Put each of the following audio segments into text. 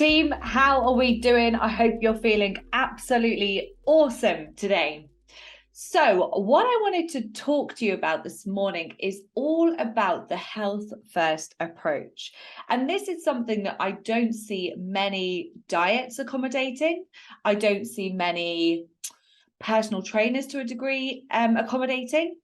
Team, how are we doing? I hope you're feeling absolutely awesome today. So, what I wanted to talk to you about this morning is all about the health first approach. And this is something that I don't see many diets accommodating. I don't see many personal trainers to a degree accommodating.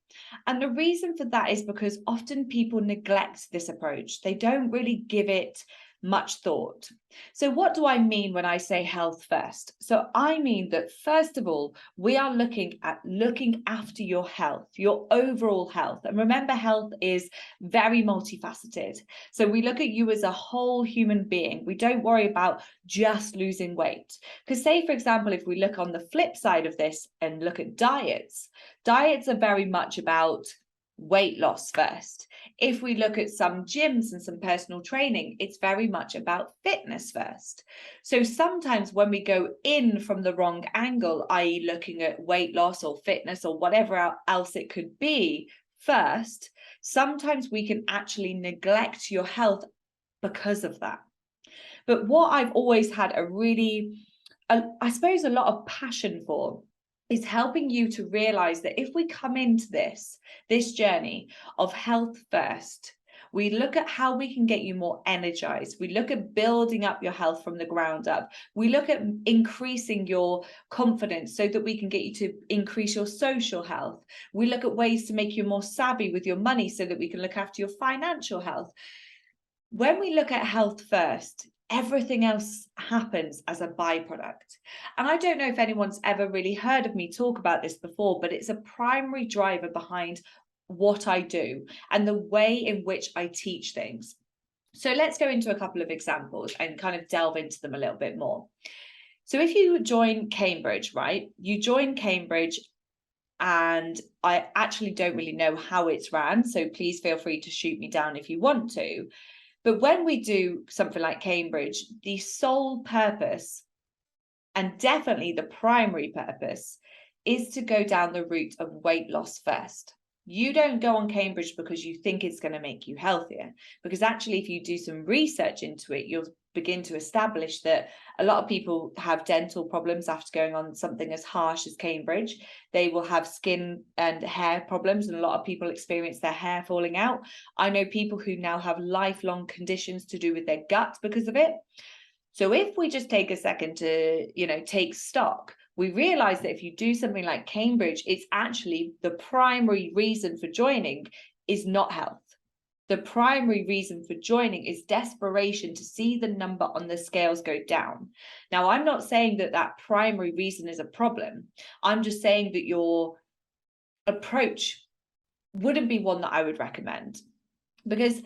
And the reason for that is because often people neglect this approach. They don't really give it much thought. So, what do I mean when I say health first? So, I mean that first of all, we are looking after your health, your overall health. And remember, health is very multifaceted. So, we look at you as a whole human being. We don't worry about just losing weight. Because, say, for example, if we look on the flip side of this and look at diets, diets are very much about weight loss first. If we look at some gyms and some personal training, it's very much about fitness first. So sometimes when we go in from the wrong angle, i.e., looking at weight loss or fitness or whatever else it could be first, sometimes we can actually neglect your health because of that. But what I've always had I suppose, a lot of passion for is helping you to realize that if we come into this journey of health first, we look at how we can get you more energized. We look at building up your health from the ground up. We look at increasing your confidence so that we can get you to increase your social health. We look at ways to make you more savvy with your money so that we can look after your financial health. When we look at health first, everything else happens as a byproduct. And I don't know if anyone's ever really heard of me talk about this before, but it's a primary driver behind what I do and the way in which I teach things. So let's go into a couple of examples and kind of delve into them a little bit more. So if you join Cambridge, right, you join Cambridge, and I actually don't really know how it's ran, so please feel free to shoot me down if you want to. But when we do something like Cambridge, the sole purpose, and definitely the primary purpose, is to go down the route of weight loss first. You don't go on Cambridge because you think it's going to make you healthier, because actually, if you do some research into it, you'll begin to establish that a lot of people have dental problems after going on something as harsh as Cambridge. They will have skin and hair problems, and a lot of people experience their hair falling out. I know people who now have lifelong conditions to do with their gut because of it. So if we just take a second to, take stock, we realize that if you do something like Cambridge, it's actually the primary reason for joining is not health. The primary reason for joining is desperation to see the number on the scales go down. Now, I'm not saying that that primary reason is a problem. I'm just saying that your approach wouldn't be one that I would recommend, because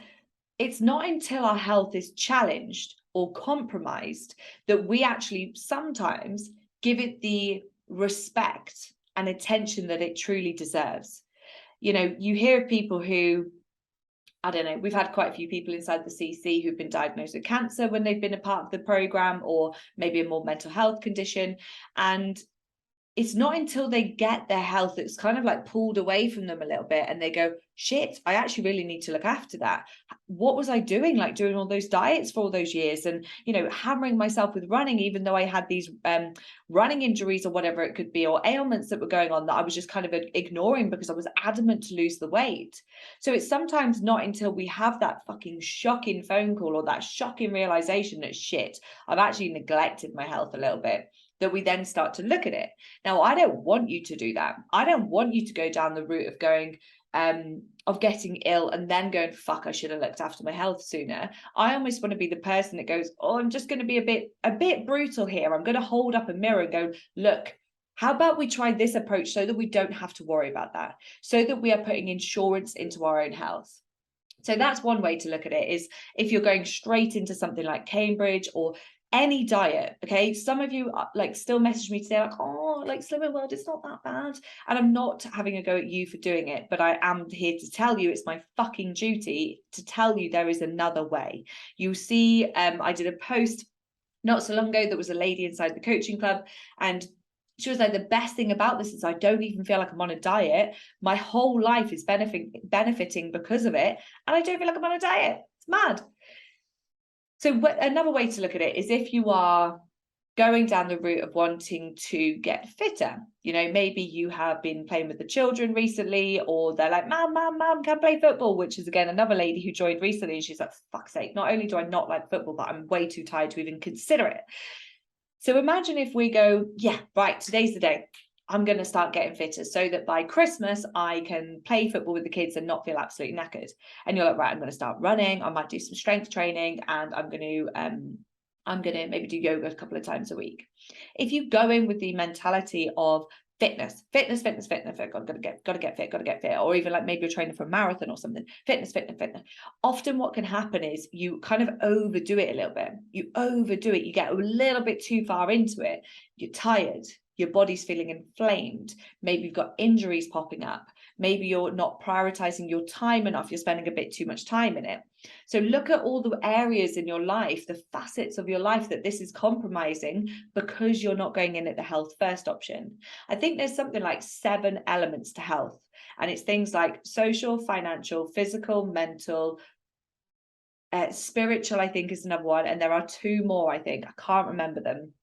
it's not until our health is challenged or compromised that we actually sometimes give it the respect and attention that it truly deserves. You hear of people who, I don't know, we've had quite a few people inside the CC who've been diagnosed with cancer when they've been a part of the program, or maybe a more mental health condition. And it's not until they get their health that's kind of like pulled away from them a little bit and they go, shit, I actually really need to look after that. What was I doing, like doing all those diets for all those years and, hammering myself with running, even though I had these running injuries or whatever it could be, or ailments that were going on that I was just kind of ignoring because I was adamant to lose the weight. So it's sometimes not until we have that fucking shocking phone call or that shocking realization that shit, I've actually neglected my health a little bit, that we then start to look at it. Now, I don't want you to do that. I don't want you to go down the route of going, of getting ill and then going, fuck, I should have looked after my health sooner. I almost want to be the person that goes, oh, I'm just going to be a bit brutal here. I'm going to hold up a mirror and go, look, how about we try this approach so that we don't have to worry about that, so that we are putting insurance into our own health. So that's one way to look at it, is if you're going straight into something like Cambridge or any diet. Okay, some of you like still message me today like, oh, like Slimming World, it's not that bad. And I'm not having a go at you for doing it, but I am here to tell you, it's my fucking duty to tell you there is another way. You see, I did a post not so long ago, there was a lady inside the coaching club, and she was like, the best thing about this is I don't even feel like I'm on a diet. My whole life is benefiting because of it, and I don't feel like I'm on a diet. It's mad. So another way to look at it is if you are going down the route of wanting to get fitter, maybe you have been playing with the children recently, or they're like, mom, can I play football? Which is, again, another lady who joined recently, and she's like, fuck's sake, not only do I not like football, but I'm way too tired to even consider it. So imagine if we go, yeah, right, today's the day. I'm going to start getting fitter so that by Christmas, I can play football with the kids and not feel absolutely knackered. And you're like, right, I'm going to start running. I might do some strength training, and I'm going to maybe do yoga a couple of times a week. If you go in with the mentality of fitness, got to get fit, or even like maybe you're training for a marathon or something, fitness. Often what can happen is you kind of overdo it a little bit. You overdo it. You get a little bit too far into it. You're tired. Your body's feeling inflamed. Maybe you've got injuries popping up. Maybe you're not prioritizing your time enough. You're spending a bit too much time in it. So look at all the areas in your life, the facets of your life that this is compromising because you're not going in at the health first option. I think there's something like 7 elements to health. And it's things like social, financial, physical, mental, spiritual, I think is another one. And there are 2 more, I think. I can't remember them.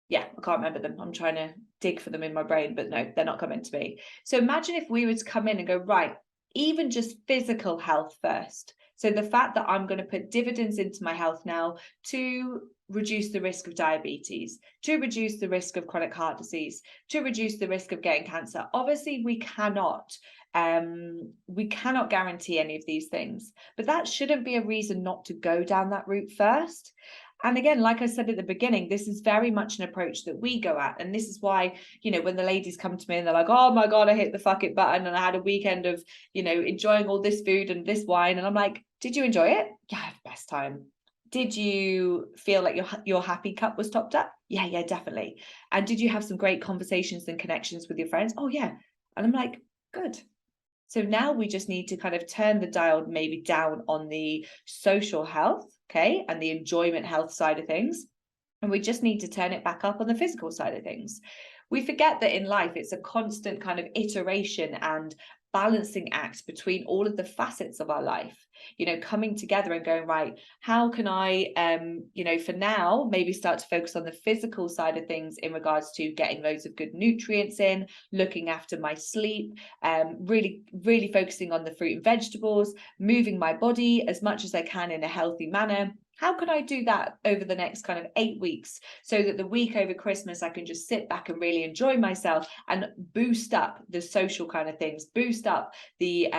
Yeah, I can't remember them. I'm trying to dig for them in my brain, but no, they're not coming to me. So imagine if we were to come in and go, right, even just physical health first. So the fact that I'm going to put dividends into my health now to reduce the risk of diabetes, to reduce the risk of chronic heart disease, to reduce the risk of getting cancer. Obviously, we cannot guarantee any of these things, but that shouldn't be a reason not to go down that route first. And again, like I said at the beginning, this is very much an approach that we go at. And this is why, when the ladies come to me and they're like, oh my God, I hit the fuck it button and I had a weekend of, enjoying all this food and this wine. And I'm like, did you enjoy it? Yeah, I had the best time. Did you feel like your happy cup was topped up? Yeah, definitely. And did you have some great conversations and connections with your friends? Oh, yeah. And I'm like, good. So now we just need to kind of turn the dial maybe down on the social health, okay, and the enjoyment health side of things. And we just need to turn it back up on the physical side of things. We forget that in life, it's a constant kind of iteration and balancing act between all of the facets of our life, coming together and going, right, how can I, for now, maybe start to focus on the physical side of things in regards to getting loads of good nutrients in, looking after my sleep, really, really focusing on the fruit and vegetables, moving my body as much as I can in a healthy manner. How can I do that over the next kind of 8 weeks so that the week over Christmas, I can just sit back and really enjoy myself and boost up the social kind of things, boost up the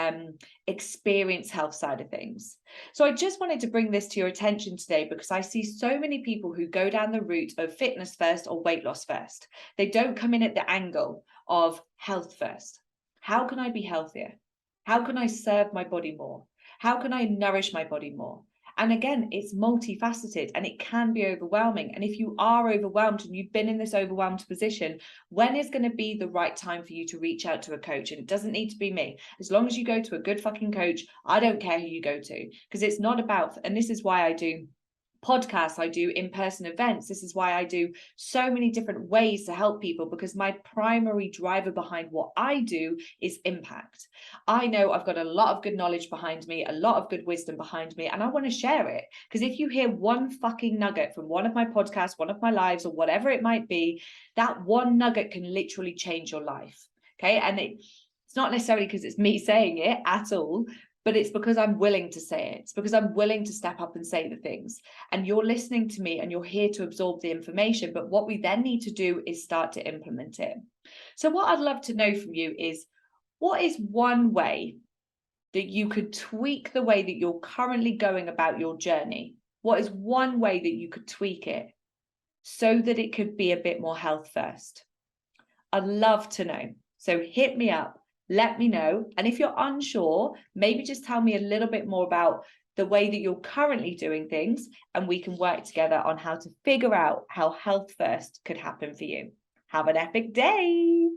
experience health side of things. So I just wanted to bring this to your attention today because I see so many people who go down the route of fitness first or weight loss first. They don't come in at the angle of health first. How can I be healthier? How can I serve my body more? How can I nourish my body more? And again, it's multifaceted and it can be overwhelming. And if you are overwhelmed and you've been in this overwhelmed position, when is going to be the right time for you to reach out to a coach? And it doesn't need to be me. As long as you go to a good fucking coach, I don't care who you go to, because it's not about, and this is why I do podcasts, I do in-person events. This is why I do so many different ways to help people, because my primary driver behind what I do is impact. I know I've got a lot of good knowledge behind me, a lot of good wisdom behind me, and I want to share it. Because if you hear one fucking nugget from one of my podcasts, one of my lives, or whatever it might be, that one nugget can literally change your life. Okay. And it's not necessarily because it's me saying it at all, but it's because I'm willing to say it. It's because I'm willing to step up and say the things. And you're listening to me and you're here to absorb the information. But what we then need to do is start to implement it. So what I'd love to know from you is, what is one way that you could tweak the way that you're currently going about your journey? What is one way that you could tweak it so that it could be a bit more health first? I'd love to know. So hit me up. Let me know. And if you're unsure, maybe just tell me a little bit more about the way that you're currently doing things, and we can work together on how to figure out how health first could happen for you. Have an epic day.